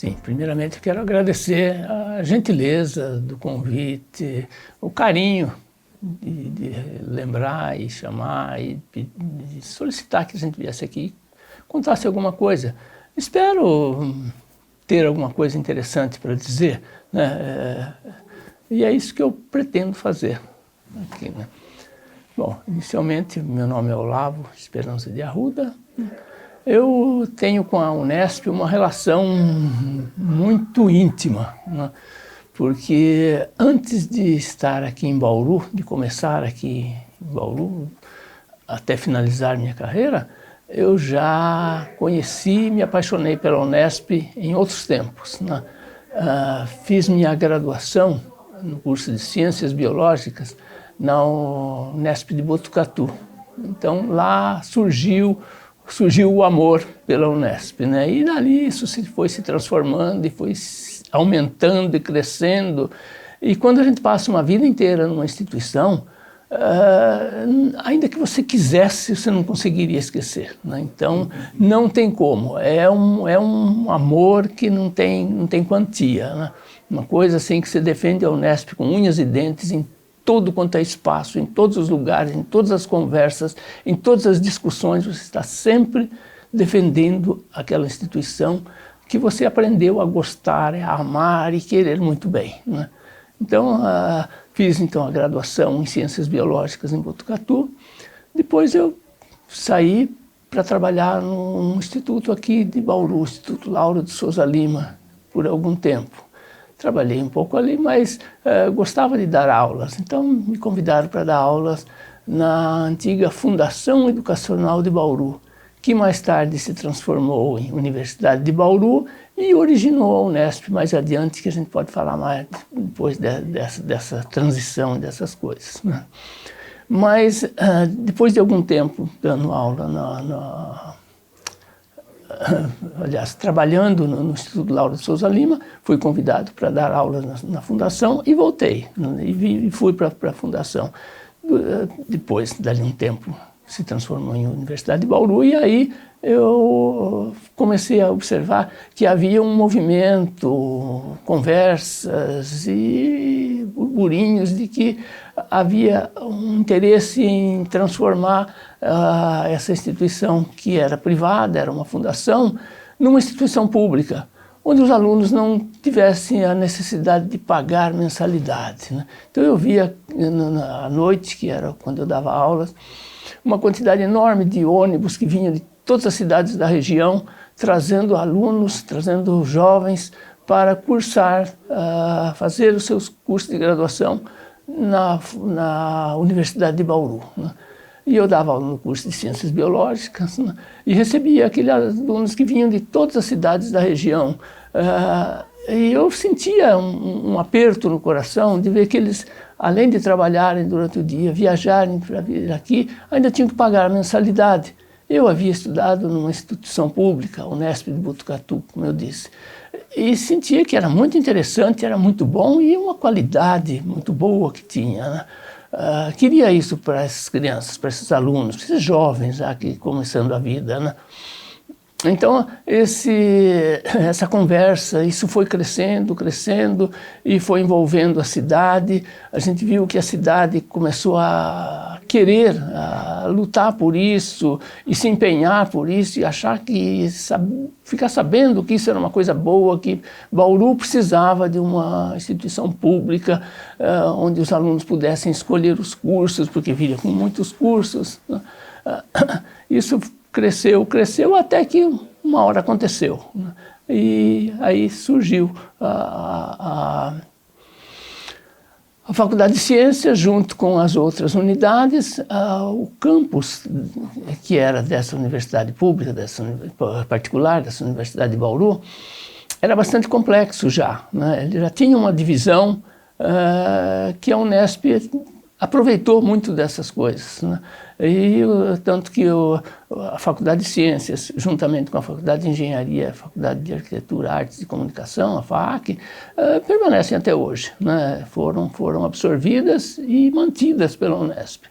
Sim, primeiramente eu quero agradecer a gentileza do convite, o carinho de lembrar e chamar e de solicitar que a gente viesse aqui e contasse alguma coisa. Espero ter alguma coisa interessante para dizer, né? E é isso que eu pretendo fazer aqui, né? Bom, inicialmente, meu nome é Olavo Esperança de Arruda. Eu tenho com a Unesp uma relação muito íntima, né? Porque antes de estar aqui em Bauru, de começar aqui em Bauru, até finalizar minha carreira, eu já conheci e me apaixonei pela Unesp em outros tempos, né? Fiz minha graduação no curso de Ciências Biológicas na Unesp de Botucatu. Então lá surgiu o amor pela Unesp, né? E dali isso foi se transformando e foi aumentando e crescendo. E quando a gente passa uma vida inteira numa instituição, ainda que você quisesse, você não conseguiria esquecer, né? Então não tem como, é um amor que não tem quantia, né? Uma coisa assim que você defende a Unesp com unhas e dentes em todo quanto é espaço, em todos os lugares, em todas as conversas, em todas as discussões, você está sempre defendendo aquela instituição que você aprendeu a gostar, a amar e querer muito bem, né? Então, fiz então a graduação em Ciências Biológicas em Botucatu. Depois eu saí para trabalhar num instituto aqui de Bauru, Instituto Lauro de Souza Lima, por algum tempo. Trabalhei um pouco ali, mas gostava de dar aulas. Então me convidaram para dar aulas na antiga Fundação Educacional de Bauru, que mais tarde se transformou em Universidade de Bauru e originou a Unesp mais adiante, que a gente pode falar mais depois dessa transição, dessas coisas, né? Mas depois de algum tempo dando aula aliás, trabalhando no Instituto Lauro de Souza Lima, fui convidado para dar aulas na Fundação e voltei, e fui para a Fundação. Depois, dali um tempo, se transformou em Universidade de Bauru, e aí eu comecei a observar que havia um movimento, conversas e burburinhos de que havia um interesse em transformar essa instituição, que era privada, era uma fundação, numa instituição pública, onde os alunos não tivessem a necessidade de pagar mensalidade, né? Então eu via à noite, que era quando eu dava aulas, uma quantidade enorme de ônibus que vinham de todas as cidades da região, trazendo alunos, trazendo jovens para cursar, fazer os seus cursos de graduação na Universidade de Bauru, né? E eu dava aula no curso de Ciências Biológicas, né? E recebia aqueles alunos que vinham de todas as cidades da região. E eu sentia um aperto no coração de ver que eles, além de trabalharem durante o dia, viajarem para vir aqui, ainda tinham que pagar a mensalidade. Eu havia estudado numa instituição pública, a Unesp de Botucatu, como eu disse, e sentia que era muito interessante, era muito bom e uma qualidade muito boa que tinha, né? Queria isso para essas crianças, para esses alunos, para esses jovens aqui começando a vida, né? Então, essa conversa, isso foi crescendo, crescendo e foi envolvendo a cidade. A gente viu que a cidade começou a querer, a lutar por isso e se empenhar por isso e achar que, ficar sabendo que isso era uma coisa boa, que Bauru precisava de uma instituição pública onde os alunos pudessem escolher os cursos, porque viria com muitos cursos, né? Isso cresceu até que uma hora aconteceu, né? E aí surgiu a Faculdade de Ciências, junto com as outras unidades. O campus, que era dessa universidade pública, particular, dessa Universidade de Bauru, era bastante complexo já, né? Ele já tinha uma divisão que a Unesp aproveitou muito dessas coisas, né? E tanto que a Faculdade de Ciências, juntamente com a Faculdade de Engenharia, a Faculdade de Arquitetura, Artes e Comunicação, a FAAC, permanecem até hoje, né? Foram absorvidas e mantidas pela Unesp.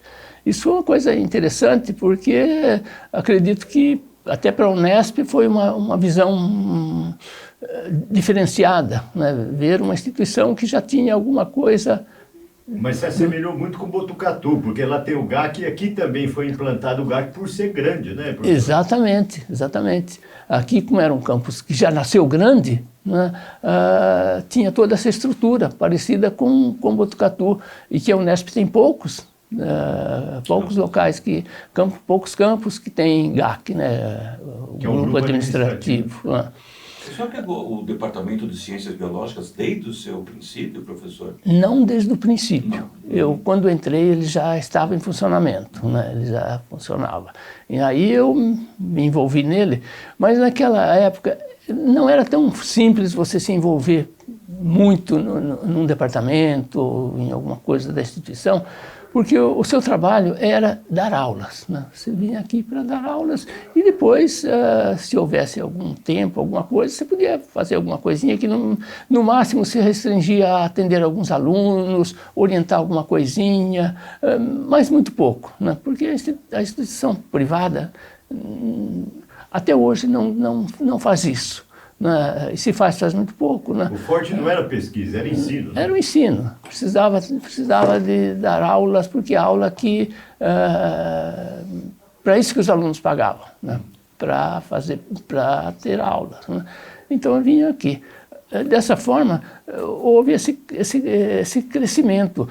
Isso é uma coisa interessante, porque acredito que até para a Unesp foi uma visão diferenciada, né? Ver uma instituição que já tinha alguma coisa. Mas se assemelhou muito com Botucatu, porque lá tem o GAC e aqui também foi implantado o GAC por ser grande, né, professor? Exatamente, exatamente. Aqui, como era um campus que já nasceu grande, né, tinha toda essa estrutura parecida com Botucatu, e que a Unesp tem poucos locais, poucos campos que tem GAC, né, o grupo administrativo. Né. O senhor pegou o Departamento de Ciências Biológicas desde o seu princípio, professor? Não desde o princípio. Eu, quando entrei, ele já estava em funcionamento, né? Ele já funcionava. E aí eu me envolvi nele, mas naquela época não era tão simples você se envolver muito num departamento ou em alguma coisa da instituição, porque o seu trabalho era dar aulas, né? Você vinha aqui para dar aulas e depois, se houvesse algum tempo, alguma coisa, você podia fazer alguma coisinha que no máximo se restringia a atender alguns alunos, orientar alguma coisinha, mas muito pouco, né? Porque a instituição privada até hoje não faz isso. Né? E se faz muito pouco. Né? O forte não era pesquisa, era ensino. Né? Era o ensino. Precisava de dar aulas, porque a aula que... para isso que os alunos pagavam, né? Para ter aulas. Né? Então eu vinha aqui. Dessa forma, houve esse crescimento.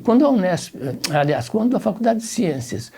Quando a Unesp, aliás, quando a Faculdade de Ciências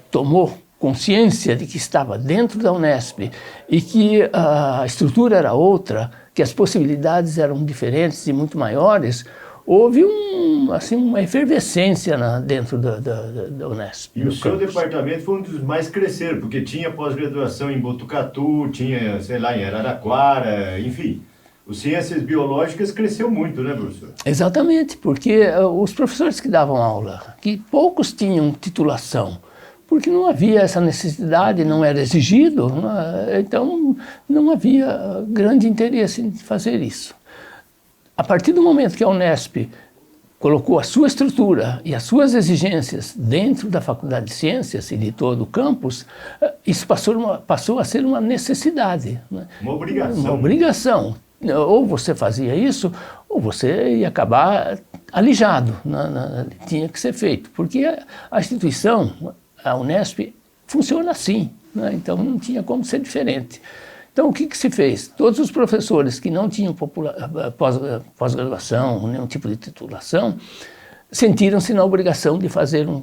tomou consciência de que estava dentro da Unesp e que a estrutura era outra, que as possibilidades eram diferentes e muito maiores, houve uma efervescência dentro da Unesp. E o seu departamento foi um dos mais cresceram, porque tinha pós-graduação em Botucatu, tinha, sei lá, em Araraquara, enfim. O Ciências Biológicas cresceu muito, né, professor? Exatamente, porque os professores que davam aula, que poucos tinham titulação, porque não havia essa necessidade, não era exigido, então não havia grande interesse em fazer isso. A partir do momento que a Unesp colocou a sua estrutura e as suas exigências dentro da Faculdade de Ciências e de todo o campus, isso passou a ser uma necessidade. Né? Uma obrigação. Uma obrigação. Ou você fazia isso, ou você ia acabar alijado. Tinha que ser feito, porque a instituição... A Unesp funciona assim, né? Então não tinha como ser diferente. Então o que se fez? Todos os professores que não tinham pós-graduação, nenhum tipo de titulação, sentiram-se na obrigação de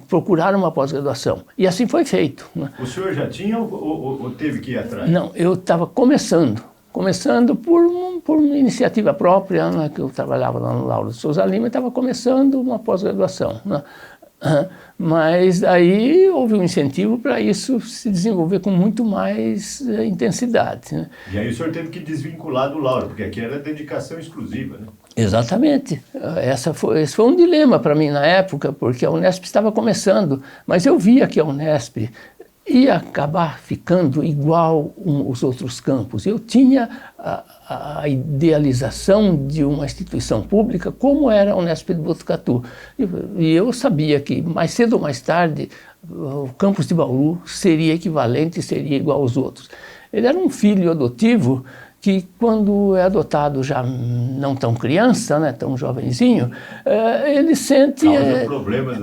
procurar uma pós-graduação. E assim foi feito. Né? O senhor já tinha ou teve que ir atrás? Não, eu estava começando por uma iniciativa própria, né? Que eu trabalhava lá no Lauro de Souza Lima e estava começando uma pós-graduação. Né? Mas aí houve um incentivo para isso se desenvolver com muito mais intensidade. Né? E aí o senhor teve que desvincular do Lauro, porque aqui era dedicação exclusiva, né? Exatamente. Esse foi um dilema para mim na época, porque a Unesp estava começando, mas eu via que a Unesp ia acabar ficando igual os outros campos. Eu tinha a idealização de uma instituição pública como era a Unesp de Botucatu. E eu sabia que mais cedo ou mais tarde o campus de Bauru seria equivalente, seria igual aos outros. Ele era um filho adotivo que quando é adotado já não tão criança, né, tão jovenzinho, ele sente... Causa problemas.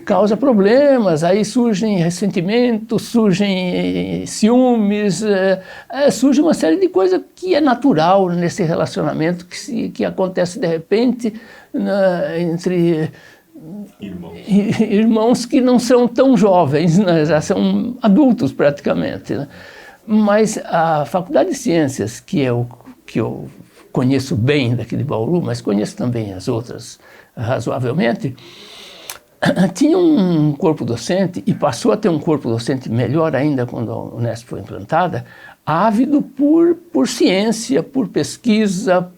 Causa problemas, aí surgem ressentimentos, surgem ciúmes, surge uma série de coisas que é natural nesse relacionamento que acontece de repente entre irmãos que não são tão jovens, né, já são adultos praticamente, né? Mas a Faculdade de Ciências, que eu conheço bem daqui de Bauru, mas conheço também as outras razoavelmente, tinha um corpo docente, e passou a ter um corpo docente melhor ainda quando a Unesp foi implantada, ávido por ciência, por pesquisa,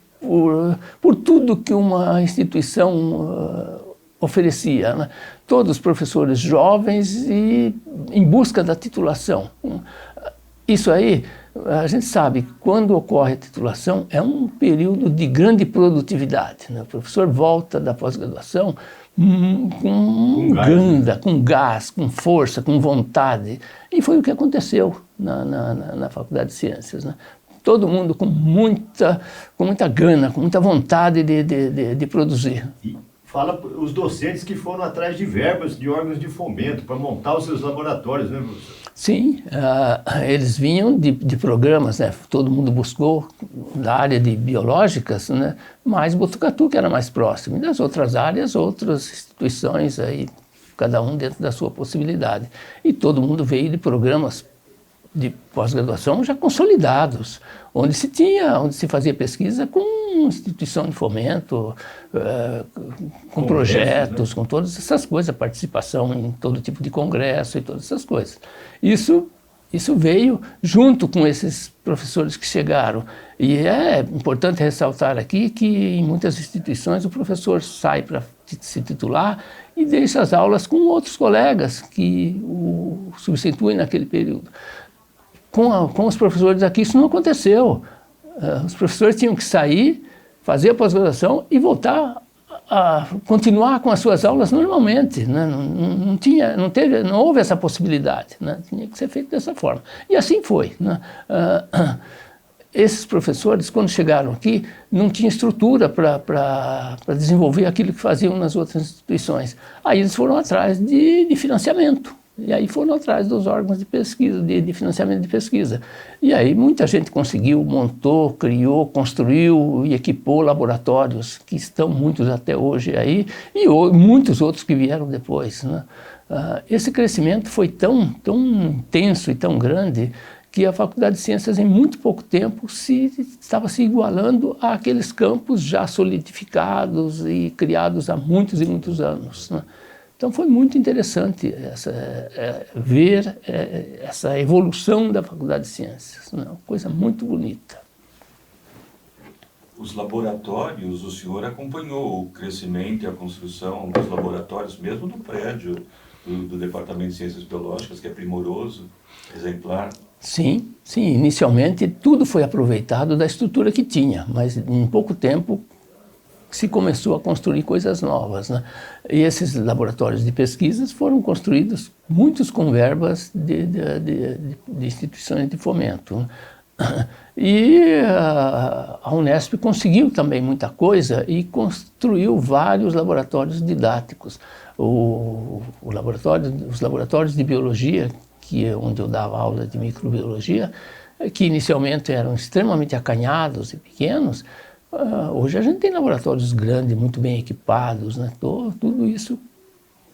por tudo que uma instituição oferecia. Né? Todos os professores jovens e em busca da titulação. Isso aí, a gente sabe que quando ocorre a titulação é um período de grande produtividade. Né? O professor volta da pós-graduação com gás, com força, com vontade. E foi o que aconteceu na Faculdade de Ciências. Né? todo mundo com muita gana, com muita vontade de produzir. E fala os docentes que foram atrás de verbas de órgãos de fomento para montar os seus laboratórios, né, professor? Sim, eles vinham de programas, né? Todo mundo buscou da área de biológicas, né? Mas Botucatu, que era mais próximo, e das outras áreas, outras instituições, aí, cada um dentro da sua possibilidade. E todo mundo veio de programas de pós-graduação já consolidados, onde se fazia pesquisa com instituição de fomento, com projetos, né? Com todas essas coisas, participação em todo tipo de congresso e todas essas coisas. Isso veio junto com esses professores que chegaram. E é importante ressaltar aqui que em muitas instituições o professor sai para se titular e deixa as aulas com outros colegas que o substituem naquele período. Com os professores aqui isso não aconteceu. Os professores tinham que sair, fazer a pós-graduação e voltar a continuar com as suas aulas normalmente, né? Não houve essa possibilidade, né? Tinha que ser feito dessa forma. E assim foi, né? Esses professores, quando chegaram aqui, não tinham estrutura para desenvolver aquilo que faziam nas outras instituições. Aí eles foram atrás de financiamento. E aí foram atrás dos órgãos de pesquisa, de financiamento de pesquisa. E aí muita gente conseguiu, montou, criou, construiu e equipou laboratórios, que estão muitos até hoje aí, e muitos outros que vieram depois, né? Esse crescimento foi tão intenso e tão grande que a Faculdade de Ciências, em muito pouco tempo, estava se igualando àqueles campos já solidificados e criados há muitos e muitos anos, né? Então foi muito interessante ver essa evolução da Faculdade de Ciências, né? Uma coisa muito bonita. Os laboratórios, o senhor acompanhou o crescimento e a construção dos laboratórios, mesmo do prédio do Departamento de Ciências Biológicas, que é primoroso, exemplar. Sim, inicialmente tudo foi aproveitado da estrutura que tinha, mas em pouco tempo se começou a construir coisas novas, né? E esses laboratórios de pesquisas foram construídos, muitos com verbas de instituições de fomento, né? E a Unesp conseguiu também muita coisa e construiu vários laboratórios didáticos. Os laboratórios de biologia, onde eu dava aula de microbiologia, que inicialmente eram extremamente acanhados e pequenos, hoje a gente tem laboratórios grandes, muito bem equipados, né? Tudo isso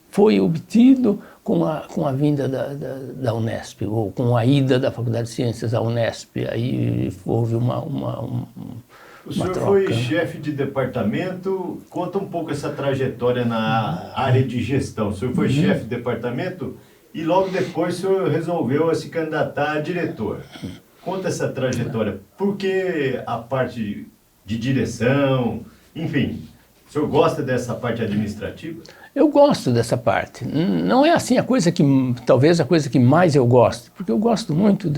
foi obtido com a vinda da Unesp, ou com a ida da Faculdade de Ciências à Unesp. Aí houve uma O senhor troca. Foi chefe de departamento, conta um pouco essa trajetória na área de gestão. O senhor foi chefe de departamento e logo depois o senhor resolveu se candidatar a diretor. Conta essa trajetória, por que a parte de direção, enfim, o senhor gosta dessa parte administrativa? Eu gosto dessa parte. Não é assim talvez a coisa que mais eu gosto, porque eu gosto muito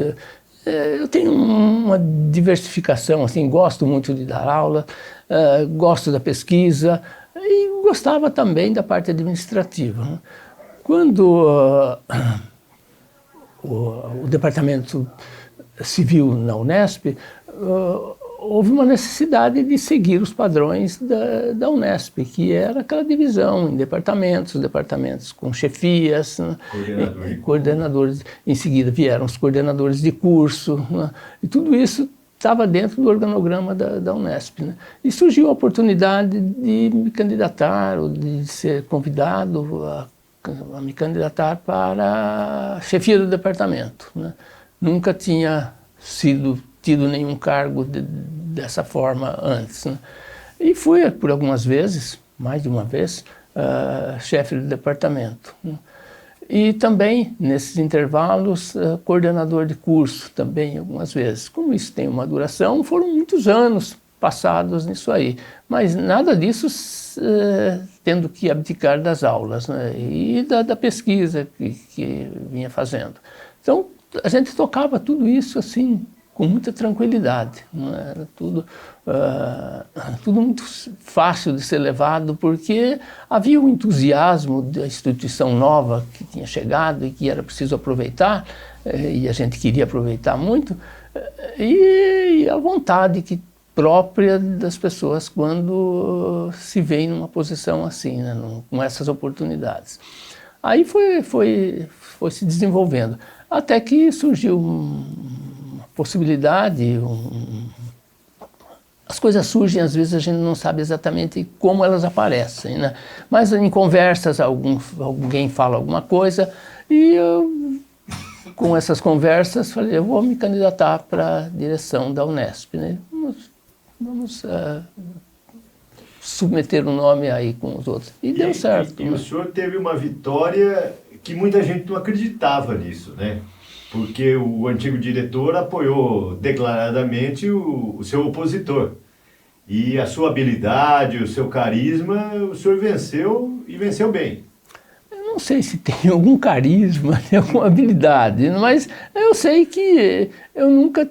eu tenho uma diversificação, assim, gosto muito de dar aula, gosto da pesquisa e gostava também da parte administrativa, né? Quando o departamento civil na Unesp, houve uma necessidade de seguir os padrões da Unesp, que era aquela divisão em departamentos com chefias, né? Coordenadores. Em seguida vieram os coordenadores de curso, né? E tudo isso estava dentro do organograma da Unesp, né? E surgiu a oportunidade de me candidatar, ou de ser convidado a me candidatar para a chefia do departamento, né? Nunca tinha tido nenhum cargo dessa forma antes, né? E fui por algumas vezes, mais de uma vez, chefe do departamento, né? E também, nesses intervalos, coordenador de curso, também algumas vezes. Como isso tem uma duração, foram muitos anos passados nisso aí, mas nada disso tendo que abdicar das aulas, né? E da pesquisa que vinha fazendo. Então, a gente tocava tudo isso assim, com muita tranquilidade, não era tudo muito fácil de ser levado, porque havia um entusiasmo da instituição nova que tinha chegado e que era preciso aproveitar, e a gente queria aproveitar muito, e a vontade própria das pessoas quando se vê numa posição assim, né, com essas oportunidades. Aí foi se desenvolvendo, até que surgiu uma possibilidade, as coisas surgem, às vezes a gente não sabe exatamente como elas aparecem, né? Mas em conversas alguém fala alguma coisa e eu, com essas conversas, falei, eu vou me candidatar para a direção da Unesp, né? Vamos submeter o nome aí com os outros. E deu certo. E o senhor teve uma vitória que muita gente não acreditava nisso, né? Porque o antigo diretor apoiou declaradamente o seu opositor. E a sua habilidade, o seu carisma, o senhor venceu e venceu bem. Eu não sei se tem algum carisma, tem alguma habilidade, mas eu sei que eu nunca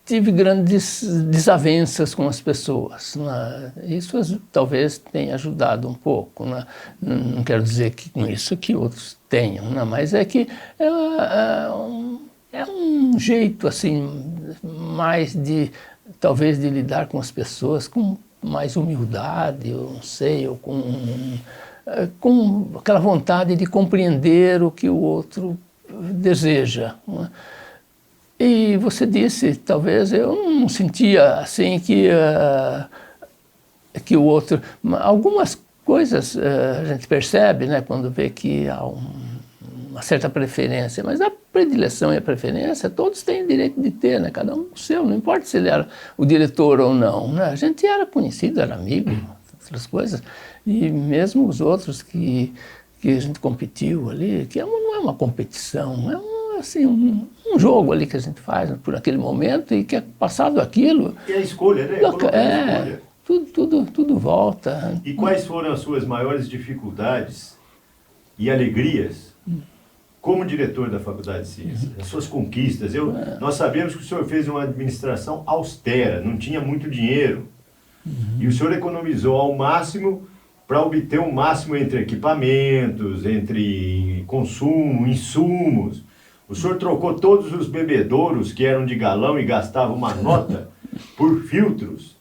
tive grandes desavenças com as pessoas, né? Isso talvez tenha ajudado um pouco, né? Não quero dizer que com isso que outros tenham, né? Mas é que é um jeito assim mais talvez de lidar com as pessoas com mais humildade, eu não sei, ou com aquela vontade de compreender o que o outro deseja, né? E você disse, talvez eu não sentia assim que o outro... Algumas coisas a gente percebe, né, quando vê que há uma certa preferência, mas a predileção e a preferência todos têm o direito de ter, né, cada um o seu, não importa se ele era o diretor ou não, né? A gente era conhecido, era amigo, outras coisas, e mesmo os outros que a gente competiu ali, que não é uma competição, é assim, um jogo ali que a gente faz por aquele momento e que é passado aquilo... E a escolha, né? Escolha. Tudo volta. E quais foram as suas maiores dificuldades e alegrias como diretor da Faculdade de Ciências? As suas conquistas. Nós sabemos que o senhor fez uma administração austera, não tinha muito dinheiro. E o senhor economizou ao máximo para obter o máximo entre equipamentos, entre consumo, insumos. O senhor trocou todos os bebedouros que eram de galão e gastavam uma nota por filtros,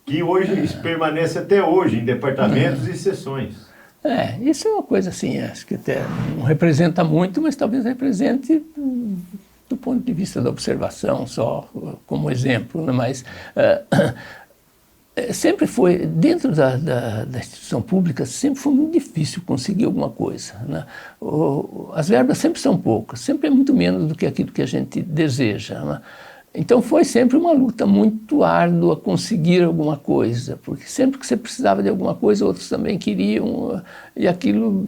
que hoje permanece até hoje em departamentos e seções. Isso é uma coisa assim, acho que até não representa muito, mas talvez represente do ponto de vista da observação, só como exemplo, né? Mas sempre foi, dentro da instituição pública, sempre foi muito difícil conseguir alguma coisa, né? As verbas sempre são poucas, sempre é muito menos do que aquilo que a gente deseja, né? Então foi sempre uma luta muito árdua conseguir alguma coisa, porque sempre que você precisava de alguma coisa, outros também queriam, e aquilo,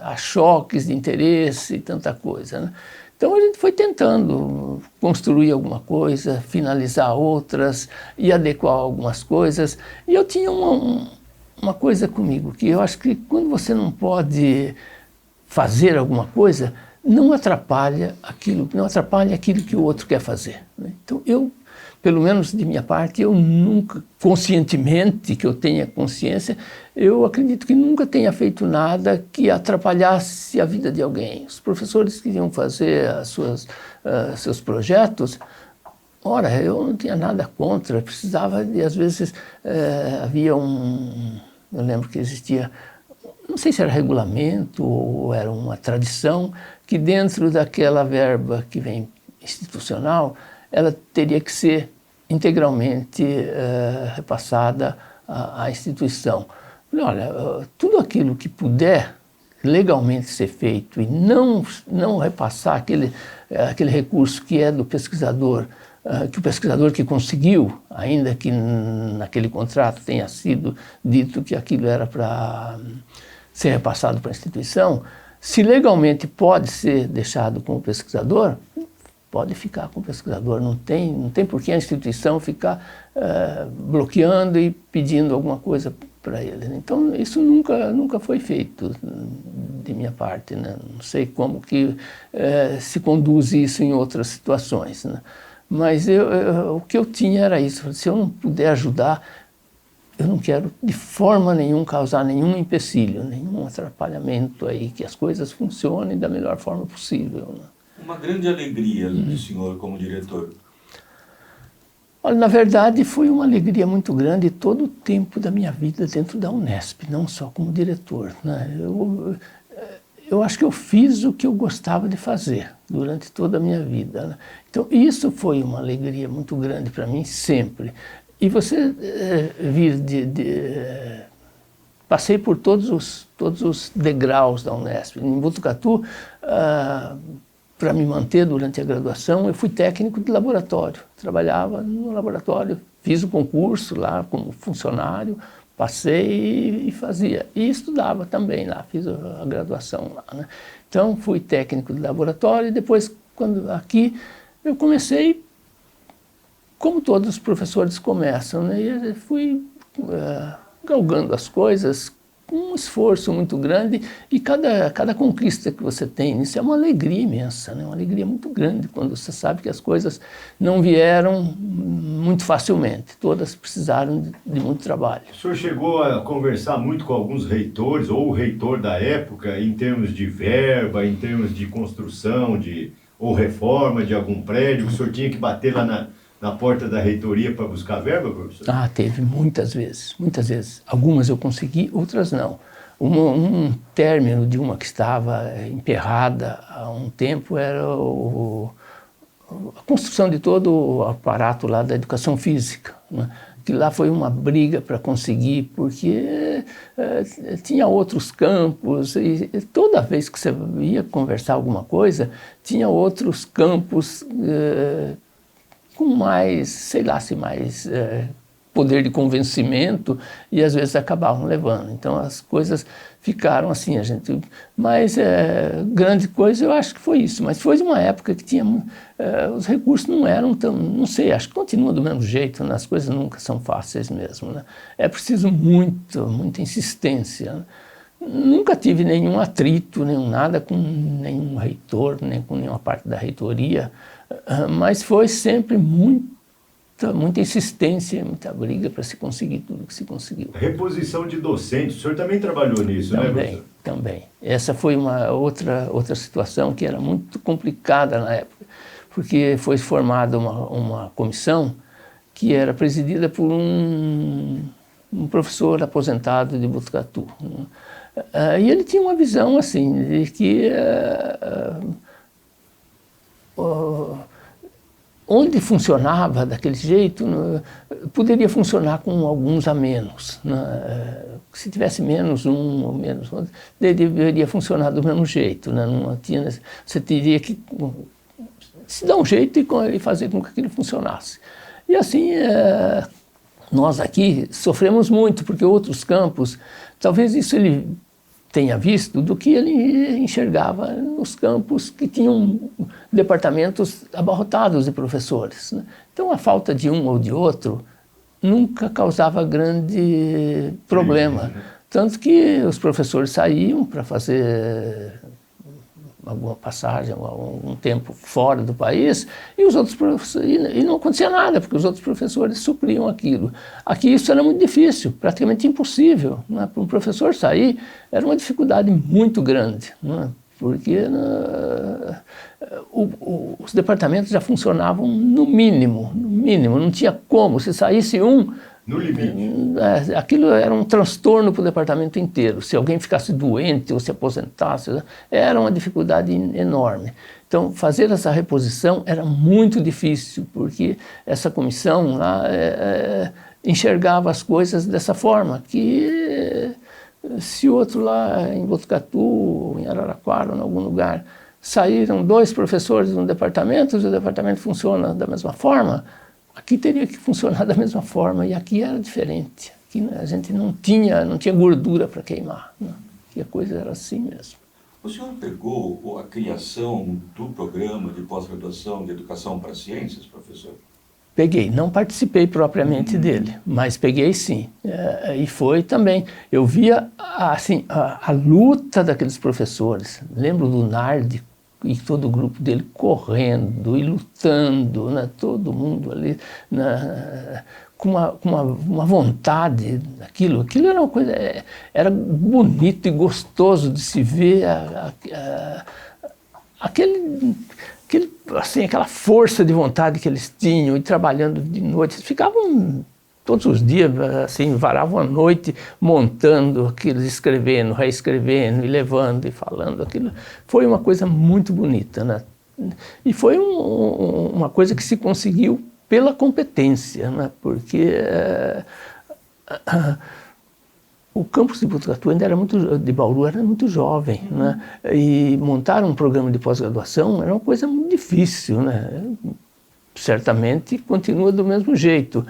há choques de interesse e tanta coisa, né? Então a gente foi tentando construir alguma coisa, finalizar outras e adequar algumas coisas. E eu tinha uma coisa comigo, que eu acho que quando você não pode fazer alguma coisa, não atrapalha aquilo que o outro quer fazer, né? Então eu, pelo menos de minha parte, eu nunca, conscientemente, que eu tenha consciência, eu acredito que nunca tenha feito nada que atrapalhasse a vida de alguém. Os professores queriam fazer seus projetos, ora, eu não tinha nada contra, precisava de, às vezes, havia eu lembro que existia, não sei se era regulamento ou era uma tradição, que dentro daquela verba que vem institucional, ela teria que ser integralmente repassada à instituição. Falei, olha, tudo aquilo que puder legalmente ser feito e não repassar aquele recurso que é do pesquisador, que o pesquisador que conseguiu, ainda que naquele contrato tenha sido dito que aquilo era para ser repassado para a instituição, se legalmente pode ser deixado com o pesquisador, pode ficar com o pesquisador, não tem por que a instituição ficar bloqueando e pedindo alguma coisa para ele. Então isso nunca foi feito de minha parte, né? Não sei como que se conduz isso em outras situações, né? Mas o que eu tinha era isso, se eu não puder ajudar, eu não quero de forma nenhuma causar nenhum empecilho, nenhum atrapalhamento aí, que as coisas funcionem da melhor forma possível, né? uma grande alegria do senhor como diretor? Olha, na verdade, foi uma alegria muito grande todo o tempo da minha vida dentro da Unesp, não só como diretor, né? Eu acho que eu fiz o que eu gostava de fazer durante toda a minha vida, né? Então, isso foi uma alegria muito grande para mim, sempre. E você vir passei por todos os degraus da Unesp. Em Botucatu, para me manter durante a graduação, eu fui técnico de laboratório. Trabalhava no laboratório, fiz o concurso lá como funcionário, passei e fazia. E estudava também lá, fiz a graduação lá, né? Então, fui técnico de laboratório e depois, quando aqui, eu comecei, como todos os professores começam, né? E eu fui galgando as coisas com um esforço muito grande, e cada conquista que você tem, isso é uma alegria imensa, né? Uma alegria muito grande quando você sabe que as coisas não vieram muito facilmente, todas precisaram de muito trabalho. O senhor chegou a conversar muito com alguns reitores, ou o reitor da época, em termos de verba, em termos de construção, ou reforma de algum prédio, o senhor tinha que bater lá na porta da reitoria para buscar verba, professor? Ah, teve muitas vezes, muitas vezes. Algumas eu consegui, outras não. Um término de uma que estava emperrada há um tempo era a construção de todo o aparato lá da educação física, né? Que lá foi uma briga para conseguir, porque tinha outros campos, e toda vez que você ia conversar alguma coisa, tinha outros campos com mais, sei lá, se mais poder de convencimento, e às vezes acabavam levando. Então as coisas ficaram assim, a gente... Mas grande coisa eu acho que foi isso, mas foi de uma época que tinha... os recursos não eram tão... Não sei, acho que continua do mesmo jeito, né? As coisas nunca são fáceis mesmo, né? É preciso muita insistência, né? Nunca tive nenhum atrito, nenhum nada com nenhum reitor, nem com nenhuma parte da reitoria, mas foi sempre muita insistência, muita briga para se conseguir tudo que se conseguiu. Reposição de docentes, o senhor também trabalhou nisso, né, professor? Também. Essa foi uma outra situação que era muito complicada na época, porque foi formada uma comissão que era presidida por um professor aposentado de Botucatu. E ele tinha uma visão assim, de que onde funcionava daquele jeito, poderia funcionar com alguns a menos, né? Se tivesse menos um ou menos outro, deveria funcionar do mesmo jeito, né? Não tinha, você teria que se dar um jeito e fazer com que aquilo funcionasse. E assim, nós aqui sofremos muito, porque outros campos, talvez isso ele tenha visto do que ele enxergava nos campos que tinham departamentos abarrotados de professores, né? Então a falta de um ou de outro nunca causava grande problema. Tanto que os professores saíam para fazer alguma passagem, algum tempo fora do país, e os outros professores, e não acontecia nada, porque os outros professores supriam aquilo. Aqui isso era muito difícil, praticamente impossível, né? Para um professor sair era uma dificuldade muito grande, né? Porque os departamentos já funcionavam no mínimo, não tinha como, se saísse um, no limite. Aquilo era um transtorno para o departamento inteiro. Se alguém ficasse doente ou se aposentasse, era uma dificuldade enorme. Então, fazer essa reposição era muito difícil, porque essa comissão lá enxergava as coisas dessa forma, que se outro lá em Botucatu, em Araraquara, ou em algum lugar, saíram 2 professores no departamento, e o departamento funciona da mesma forma, aqui teria que funcionar da mesma forma, e aqui era diferente. Aqui a gente não tinha gordura para queimar, né? Aqui a coisa era assim mesmo. O senhor pegou a criação do programa de pós-graduação de Educação para Ciências, professor? Peguei, não participei propriamente dele, mas peguei sim. E foi também, eu via assim, a luta daqueles professores. Lembro do Nardi e todo o grupo dele correndo e lutando, né? Todo mundo ali com uma vontade daquilo. Aquilo era uma coisa, era bonito e gostoso de se ver aquele... assim, aquela força de vontade que eles tinham, e trabalhando de noite, eles ficavam todos os dias, assim, varavam a noite montando aquilo, escrevendo, reescrevendo, e levando e falando aquilo. Foi uma coisa muito bonita, né? E foi uma coisa que se conseguiu pela competência, né? Porque o campus de Botucatu ainda era de Bauru era muito jovem, né? E montar um programa de pós-graduação era uma coisa muito difícil, né? Certamente continua do mesmo jeito.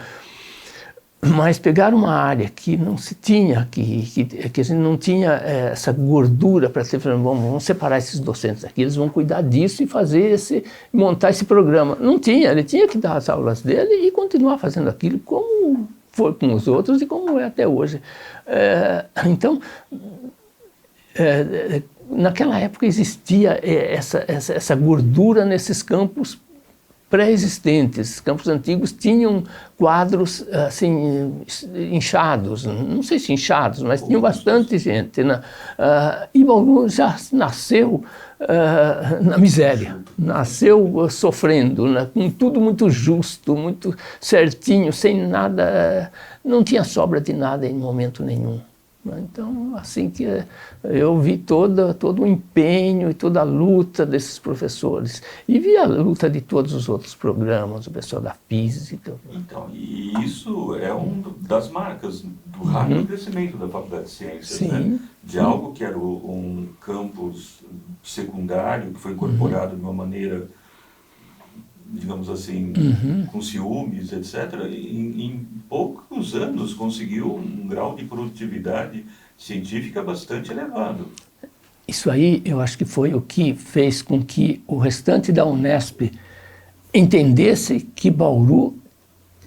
Mas pegar uma área que não se tinha, que a gente não tinha essa gordura para ser, vamos separar esses docentes aqui, eles vão cuidar disso e montar esse programa. Não tinha, ele tinha que dar as aulas dele e continuar fazendo aquilo como foi com os outros e como é até hoje. Então, naquela época existia essa gordura nesses campos pré-existentes. Campos antigos tinham quadros assim inchados, não sei se inchados, mas tinham bastante gente, né? E Bauru já nasceu na miséria, nasceu sofrendo, né? Com tudo muito justo, muito certinho, sem nada, não tinha sobra de nada em momento nenhum. Então, assim que eu vi todo o empenho e toda a luta desses professores. E vi a luta de todos os outros programas, o pessoal da física. Então, e isso é uma das marcas do rápido crescimento da Faculdade de Ciências, né? De algo que era um campus secundário, que foi incorporado de uma maneira, digamos assim, com ciúmes, etc., em poucos anos conseguiu um grau de produtividade científica bastante elevado. Isso aí eu acho que foi o que fez com que o restante da Unesp entendesse que Bauru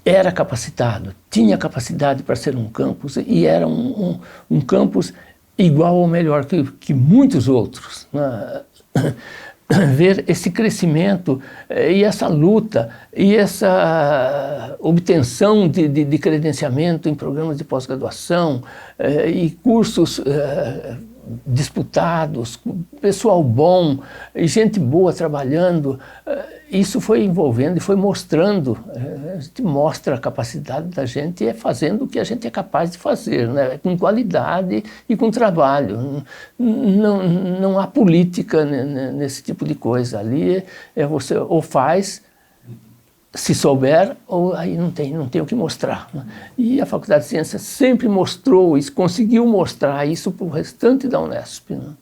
era capacitado, tinha capacidade para ser um campus e era um campus igual ou melhor que muitos outros, né? Ver esse crescimento e essa luta e essa obtenção de credenciamento em programas de pós-graduação e cursos disputados, pessoal bom e gente boa trabalhando, isso foi envolvendo e foi mostrando, a gente mostra a capacidade da gente fazendo o que a gente é capaz de fazer, né? Com qualidade e com trabalho. Não há política nesse tipo de coisa. Ali você ou faz, se souber, ou aí não tem o que mostrar, né? E a Faculdade de Ciências sempre mostrou isso, conseguiu mostrar isso para o restante da Unesp, né?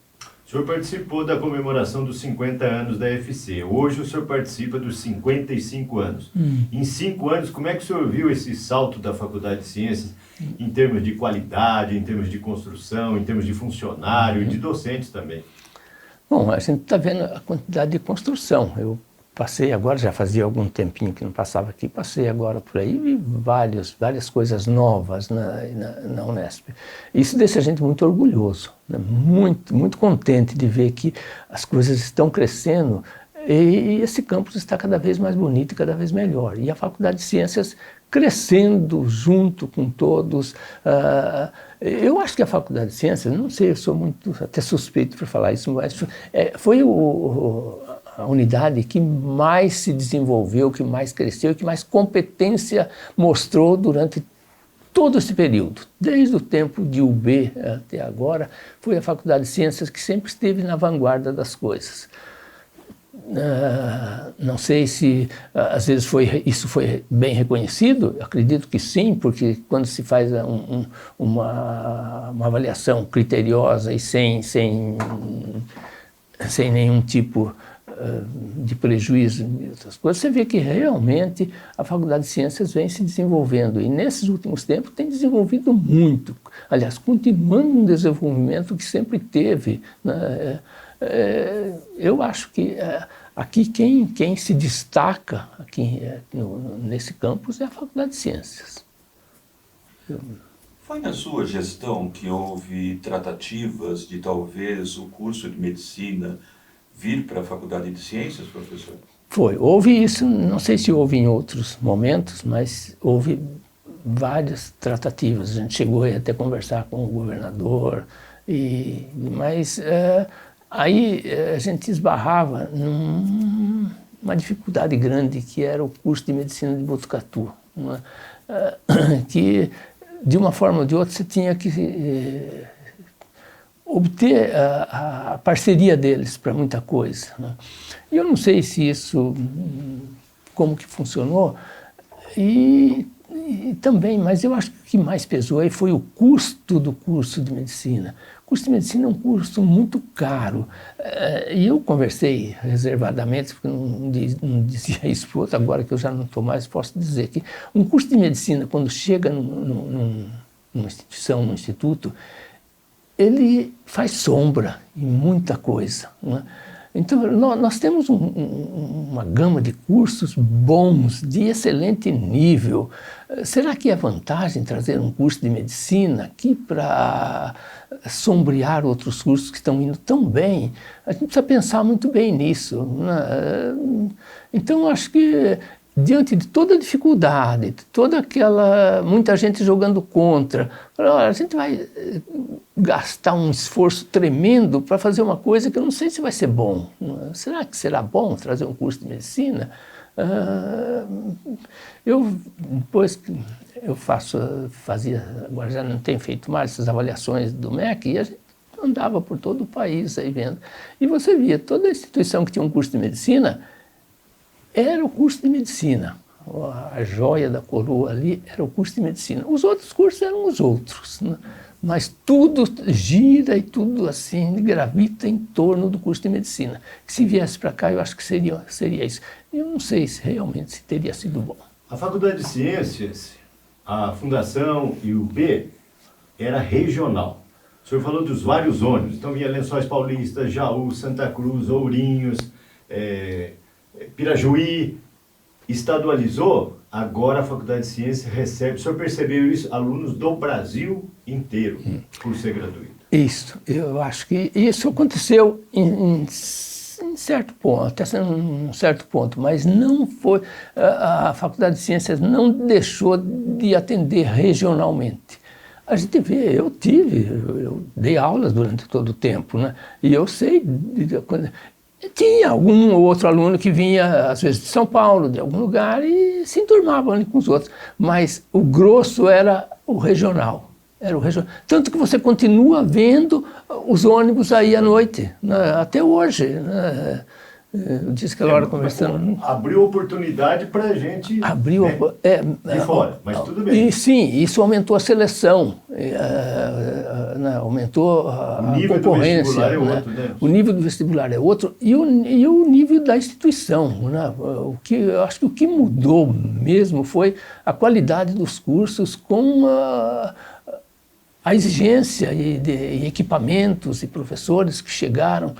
O senhor participou da comemoração dos 50 anos da FC. Hoje o senhor participa dos 55 anos. Em 5 anos, como é que o senhor viu esse salto da Faculdade de Ciências em termos de qualidade, em termos de construção, em termos de funcionário e de docentes também? Bom, a gente está vendo a quantidade de construção. Eu passei agora, já fazia algum tempinho que não passava aqui, passei agora por aí e vi várias coisas novas na Unesp. Isso deixa a gente muito orgulhoso, né? Muito contente de ver que as coisas estão crescendo e esse campus está cada vez mais bonito e cada vez melhor. E a Faculdade de Ciências crescendo junto com todos. Eu acho que a Faculdade de Ciências, não sei, eu sou muito até suspeito para falar isso, mas foi a unidade que mais se desenvolveu, que mais cresceu, que mais competência mostrou durante todo esse período. Desde o tempo de UB até agora, foi a Faculdade de Ciências que sempre esteve na vanguarda das coisas. Não sei se às vezes isso foi bem reconhecido, acredito que sim, porque quando se faz uma avaliação criteriosa e sem nenhum tipo de prejuízo e outras coisas, você vê que realmente a Faculdade de Ciências vem se desenvolvendo e nesses últimos tempos tem desenvolvido muito, aliás, continuando um desenvolvimento que sempre teve, né? Eu acho que aqui quem se destaca aqui nesse campus é a Faculdade de Ciências. Foi na sua gestão que houve tratativas de talvez o curso de medicina vir para a Faculdade de Ciências, professor? Houve isso, não sei se houve em outros momentos, mas houve várias tratativas. A gente chegou a até conversar com o governador, mas Aí a gente esbarrava numa dificuldade grande, que era o curso de medicina de Botucatu, que de uma forma ou de outra você tinha que obter a parceria deles para muita coisa, né? E eu não sei se isso, como que funcionou, e também, mas eu acho que o que mais pesou aí foi o custo do curso de medicina. O curso de medicina é um curso muito caro. E eu conversei reservadamente, porque não dizia isso para o outro, agora que eu já não estou mais, posso dizer que um curso de medicina, quando chega numa instituição, num instituto, ele faz sombra em muita coisa, né? Então, nós temos uma gama de cursos bons, de excelente nível. Será que é vantagem trazer um curso de medicina aqui para sombrear outros cursos que estão indo tão bem? A gente precisa pensar muito bem nisso, né? Então, acho que diante de toda a dificuldade, de toda aquela, muita gente jogando contra, a gente vai gastar um esforço tremendo para fazer uma coisa que eu não sei se vai ser bom. Será que será bom trazer um curso de medicina? Depois que eu fazia, agora já não tenho feito mais essas avaliações do MEC, e a gente andava por todo o país aí vendo. E você via, toda instituição que tinha um curso de medicina, era o curso de medicina. A joia da coroa ali era o curso de medicina. Os outros cursos eram os outros, né? Mas tudo gira e tudo assim gravita em torno do curso de medicina. Que se viesse para cá, eu acho que seria isso. Eu não sei se realmente se teria sido bom. A Faculdade de Ciências, a Fundação e o B era regional. O senhor falou dos vários ônibus. Então vinha Lençóis Paulista, Jaú, Santa Cruz, Ourinhos, Pirajuí. Estadualizou, agora a Faculdade de Ciências recebe, o senhor percebeu isso, alunos do Brasil inteiro, por ser gratuito. Isso, eu acho que isso aconteceu em certo ponto, até um certo ponto, mas não foi, a Faculdade de Ciências não deixou de atender regionalmente. A gente vê, eu dei aulas durante todo o tempo, né? E eu sei, tinha algum ou outro aluno que vinha, às vezes, de São Paulo, de algum lugar, e se enturmavam ali com os outros. Mas o grosso era o regional. Tanto que você continua vendo os ônibus aí à noite, né, até hoje, né? Eu disse aquela hora conversando. Abriu oportunidade para a gente de fora, mas tudo bem. E sim, isso aumentou a seleção, aumentou a concorrência. O nível do vestibular é outro, né? O nível do vestibular é outro e o nível da instituição, né? Eu acho que o que mudou mesmo foi a qualidade dos cursos com a exigência de equipamentos e professores que chegaram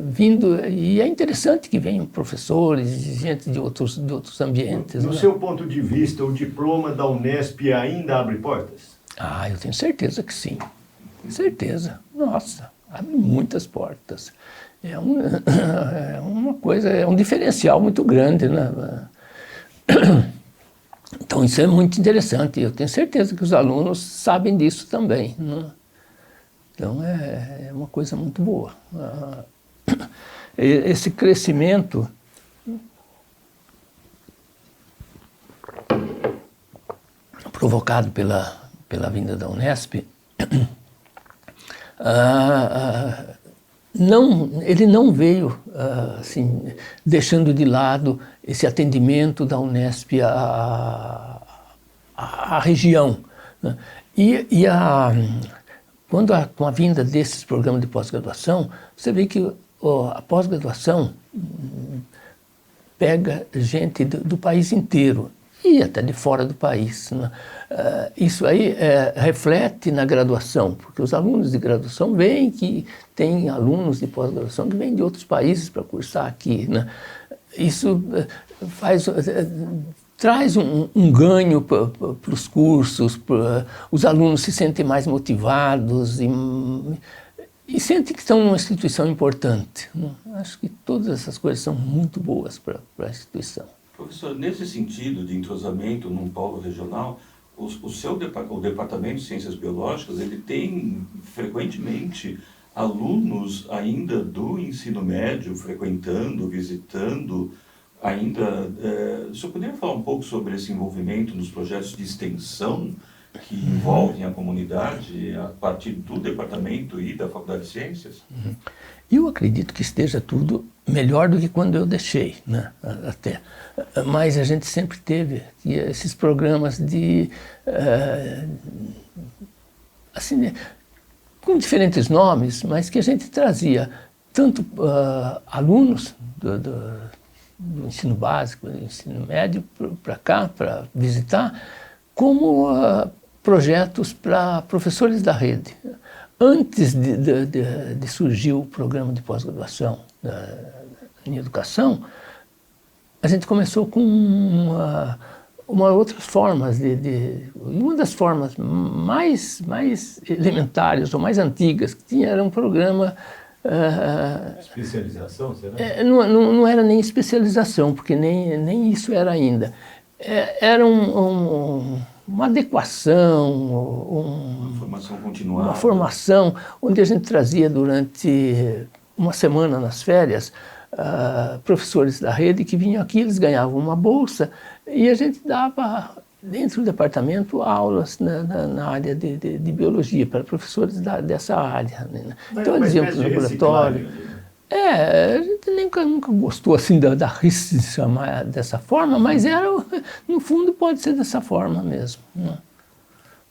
vindo, e é interessante que venham professores, gente de outros ambientes. No seu ponto de vista, o diploma da Unesp ainda abre portas? Eu tenho certeza que sim. Certeza. Nossa, abre muitas portas. É uma coisa, é um diferencial muito grande, né? Então isso é muito interessante. Eu tenho certeza que os alunos sabem disso também, né? Então é uma coisa muito boa. Esse crescimento provocado pela vinda da Unesp, ele não veio assim, deixando de lado esse atendimento da Unesp à região, né? Com a vinda desses programas de pós-graduação, você vê que a pós-graduação pega gente do país inteiro e até de fora do país, né? Isso aí reflete na graduação, porque os alunos de graduação veem que tem alunos de pós-graduação que vêm de outros países para cursar aqui, né? Isso traz um ganho para os cursos, os alunos se sentem mais motivados e sentem que estão numa instituição importante, né? Acho que todas essas coisas são muito boas para a instituição. Professor, nesse sentido de entrosamento num polo regional, o departamento de Ciências Biológicas, ele tem frequentemente alunos ainda do ensino médio frequentando, visitando, ainda... o senhor poderia falar um pouco sobre esse envolvimento nos projetos de extensão que envolvem a comunidade a partir do departamento e da Faculdade de Ciências? Eu acredito que esteja tudo melhor do que quando eu deixei, né, até. Mas a gente sempre teve esses programas de, assim, com diferentes nomes, mas que a gente trazia tanto alunos do ensino básico, do ensino médio para cá, para visitar, como projetos para professores da rede. Antes de surgir o programa de pós-graduação em educação, a gente começou com uma outras formas uma das formas mais elementares ou mais antigas que tinha era um programa... especialização, será? Não era nem especialização, porque nem isso era ainda. Era uma adequação, uma formação continuada. Uma formação onde a gente trazia durante uma semana nas férias professores da rede que vinham aqui, eles ganhavam uma bolsa e a gente dava dentro do departamento aulas na área de biologia para professores dessa área. Né? Então eles iam para o laboratório. A gente nunca gostou assim da risca de chamar dessa forma, mas no fundo pode ser dessa forma mesmo. Né?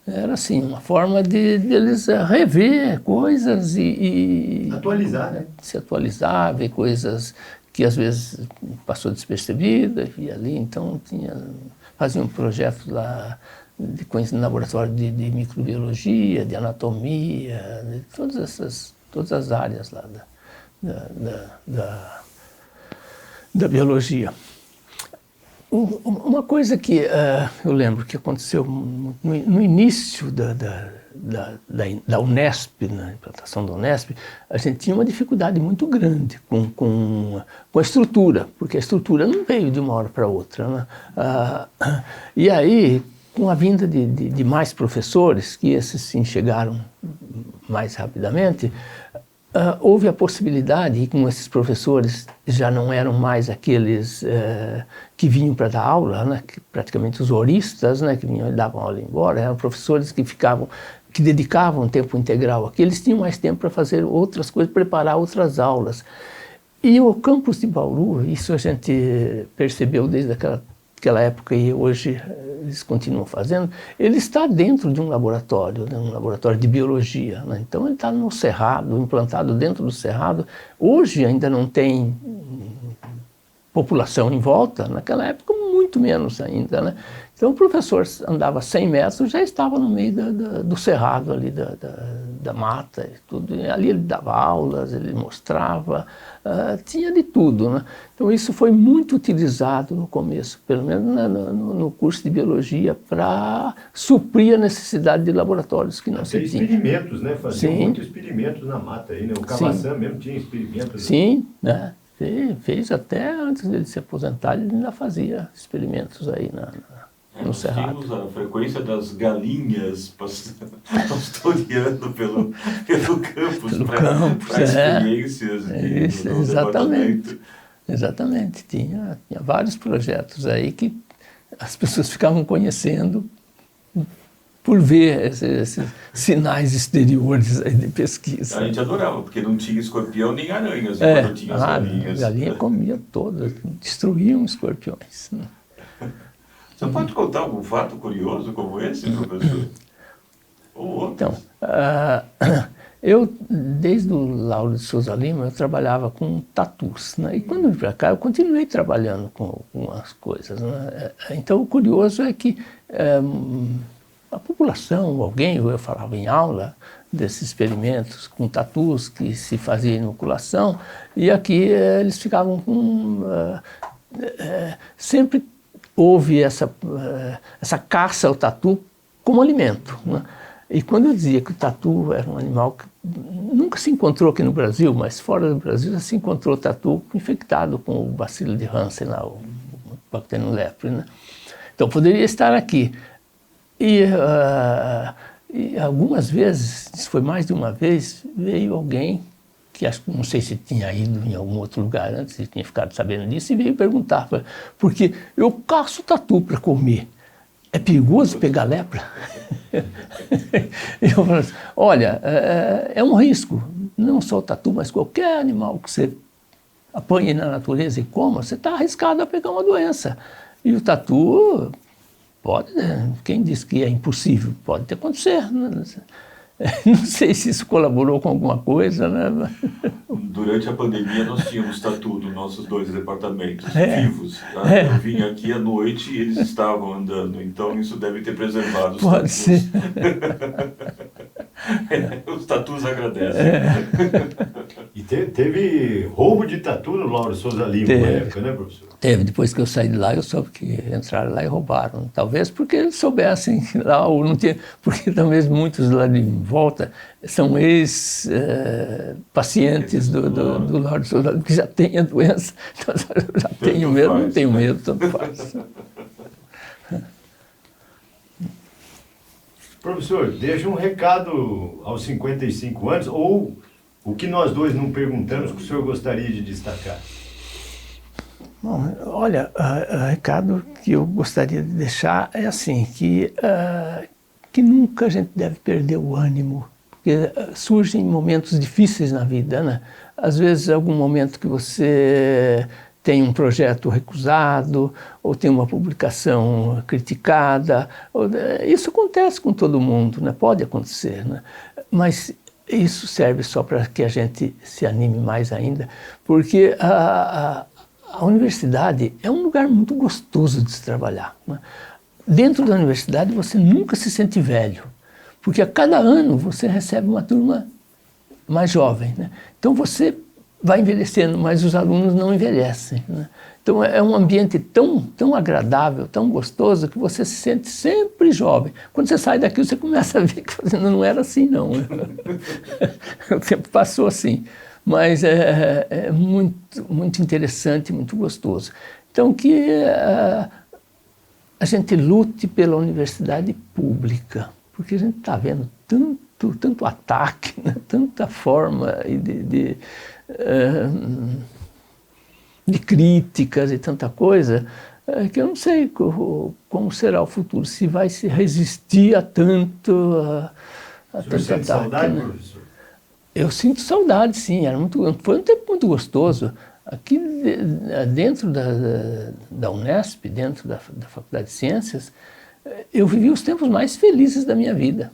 Era assim, uma forma de eles rever coisas e atualizar, né? Se atualizar, ver coisas que às vezes passou despercebida e ali, então fazia um projeto lá de no laboratório de microbiologia, de anatomia, de todas as áreas lá da biologia. Uma coisa que eu lembro que aconteceu no início da Unesp, na implantação da Unesp, a gente tinha uma dificuldade muito grande com a estrutura, porque a estrutura não veio de uma hora para outra. Né? E aí, com a vinda de mais professores, que esses sim chegaram mais rapidamente, houve a possibilidade, e com esses professores já não eram mais aqueles que vinham para dar aula, né, praticamente os horistas, né, que vinham e davam aula e embora, eram professores que dedicavam tempo integral aqui, eles tinham mais tempo para fazer outras coisas, preparar outras aulas. E o campus de Bauru, isso a gente percebeu desde aquela época e hoje eles continuam fazendo, ele está dentro de um laboratório de biologia. Né? Então ele está no Cerrado, implantado dentro do Cerrado. Hoje ainda não tem população em volta, naquela época muito menos ainda. Né? Então o professor andava 100 metros, já estava no meio do Cerrado ali, da mata e tudo. E ali ele dava aulas, ele mostrava, tinha de tudo. Né? Então isso foi muito utilizado no começo, pelo menos no curso de biologia, para suprir a necessidade de laboratórios que não se tinha. Experimentos, né? Faziam muitos experimentos na mata aí, né? O Cavaçã mesmo tinha experimentos. Sim, né? Fez até antes dele se aposentar, ele ainda fazia experimentos aí no Cerrado. Tínhamos a frequência das galinhas pastoreando pelo campus para experiências no exatamente. Exatamente. Tinha vários projetos aí que as pessoas ficavam conhecendo por ver esses sinais exteriores aí de pesquisa. A gente adorava, porque não tinha escorpião nem aranhas quando tinha as galinhas. A galinha comia todas, destruíam escorpiões. Você pode contar algum fato curioso como esse, professor? Ou outros? Então, eu, desde o Lauro de Souza Lima, eu trabalhava com tatus. Né? E quando eu vim para cá, eu continuei trabalhando com as coisas. Né? Então, o curioso é que a população, eu falava em aula desses experimentos com tatus que se fazia inoculação, e aqui eles ficavam com... sempre houve essa caça ao tatu como alimento. Né? E quando eu dizia que o tatu era um animal que nunca se encontrou aqui no Brasil, mas fora do Brasil já se encontrou tatu infectado com o bacilo de Hansen, o Bacterium lepre. Né? Então poderia estar aqui. E E algumas vezes, isso foi mais de uma vez, veio alguém que acho, não sei se tinha ido em algum outro lugar antes, se tinha ficado sabendo disso, e veio perguntar, porque eu caço tatu para comer. É perigoso pegar lepra? E eu falo assim, olha, é um risco, não só o tatu, mas qualquer animal que você apanhe na natureza e coma, você está arriscado a pegar uma doença. E o tatu, pode, quem diz que é impossível, pode acontecer. Não sei se isso colaborou com alguma coisa, né? Durante a pandemia nós tínhamos tatu nos nossos 2 departamentos vivos. Tá? Eu vim aqui à noite e eles estavam andando, então isso deve ter preservado os Pode tatus. ser. Os tatus agradecem. E teve roubo de tatu no Lauro Souza Lima na época, né, professor? Teve, depois que eu saí de lá, eu soube que entraram lá e roubaram. Talvez porque eles soubessem lá, ou não tinha, porque talvez muitos lá de volta são ex-pacientes do Lauro Souza Lima, que já têm a doença. Então, eu já tenho medo, não tenho medo, tanto faz. Professor, deixa um recado aos 55 anos, ou o que nós dois não perguntamos que o senhor gostaria de destacar. Bom, olha, o recado que eu gostaria de deixar é assim, que nunca a gente deve perder o ânimo, porque surgem momentos difíceis na vida, né? Às vezes, algum momento que você tem um projeto recusado, ou tem uma publicação criticada, isso acontece com todo mundo, né? Pode acontecer, né? Mas isso serve só para que a gente se anime mais ainda, porque a universidade é um lugar muito gostoso de se trabalhar, né? Dentro da universidade você nunca se sente velho, porque a cada ano você recebe uma turma mais jovem, né? Então você vai envelhecendo, mas os alunos não envelhecem, né? Então é um ambiente tão agradável, tão gostoso, que você se sente sempre jovem. Quando você sai daqui, você começa a ver que não era assim, não. O tempo passou assim. Mas é muito interessante, muito gostoso. Então que a gente lute pela universidade pública, porque a gente está vendo tanto ataque, né? Tanta forma de críticas e tanta coisa, que eu não sei como será o futuro, se vai se resistir a tanto O senhor sente saudade, né, professor? Eu sinto saudade, sim. Foi um tempo muito gostoso. Aqui dentro da Unesp, dentro da Faculdade de Ciências, eu vivi os tempos mais felizes da minha vida,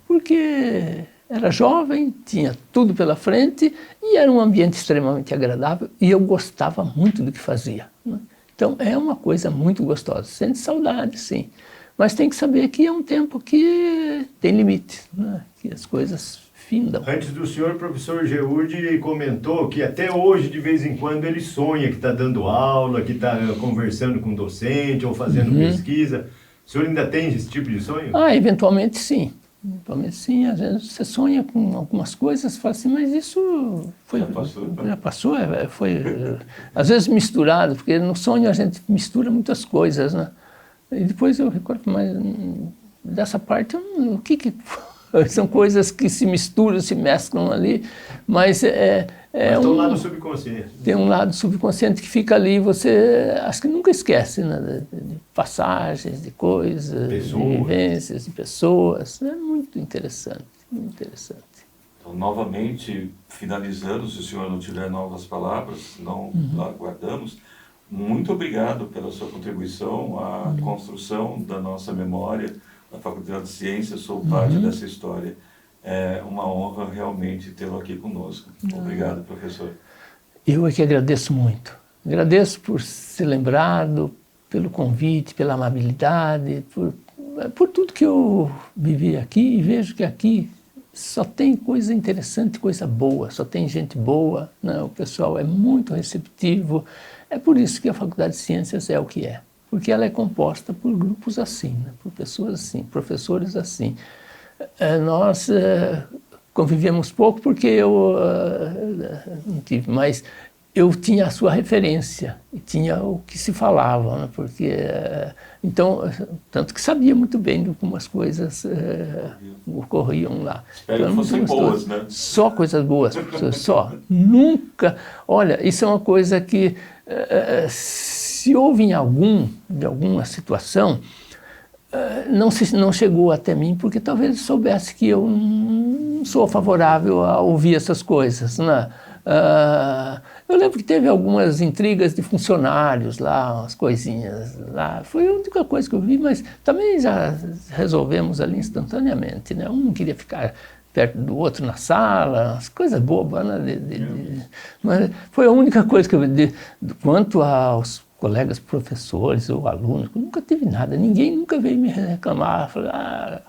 porque era jovem, tinha tudo pela frente e era um ambiente extremamente agradável e eu gostava muito do que fazia, né? Então é uma coisa muito gostosa. Sente saudade, sim, mas tem que saber que é um tempo que tem limite, né? Que as coisas findam. Antes do senhor, o professor Geude comentou que até hoje, de vez em quando, ele sonha que está dando aula, que está conversando com docente ou fazendo pesquisa. O senhor ainda tem esse tipo de sonho? Eventualmente sim. Eventualmente sim. Às vezes você sonha com algumas coisas, fala assim, mas isso já passou, foi às vezes misturado, porque no sonho a gente mistura muitas coisas, né? E depois eu recordo, mas dessa parte, o que são coisas que se misturam, se mesclam ali, mas tem um lado subconsciente. Tem um lado subconsciente que fica ali, você acho que nunca esquece, né? De passagens, de coisas, de vivências, de pessoas. É muito interessante, muito interessante. Então, novamente, finalizando, se o senhor não tiver novas palavras, não aguardamos. Muito obrigado pela sua contribuição à construção da nossa memória. Na Faculdade de Ciências, sou parte dessa história. É uma honra realmente tê-lo aqui conosco. Obrigado, professor. Eu é que agradeço muito. Agradeço por ser lembrado, pelo convite, pela amabilidade, por tudo que eu vivi aqui e vejo que aqui só tem coisa interessante, coisa boa, só tem gente boa, né? O pessoal é muito receptivo. É por isso que a Faculdade de Ciências é o que é. Porque ela é composta por grupos assim, né? Por pessoas assim, professores assim. Nós convivemos pouco porque eu não tive, mas eu tinha a sua referência, e tinha o que se falava, né? Porque, então, tanto que sabia muito bem de como as coisas ocorriam lá. Espero então, que fossem boas, né? Só coisas boas, só. Nunca, olha, isso é uma coisa que, se houve em alguma situação, não chegou até mim, porque talvez soubesse que eu não sou favorável a ouvir essas coisas, né? Eu lembro que teve algumas intrigas de funcionários lá, umas coisinhas lá. Foi a única coisa que eu vi, mas também já resolvemos ali instantaneamente, né? Um não queria ficar perto do outro na sala, as coisas bobas, né? Mas foi a única coisa que eu vi. Quanto aos colegas professores ou alunos, nunca teve nada, ninguém nunca veio me reclamar, falar,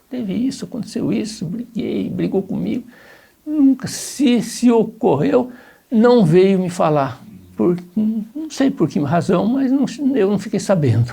teve isso, aconteceu isso, brigou comigo. Nunca, se ocorreu, não veio me falar. Não sei por que razão, mas eu não fiquei sabendo.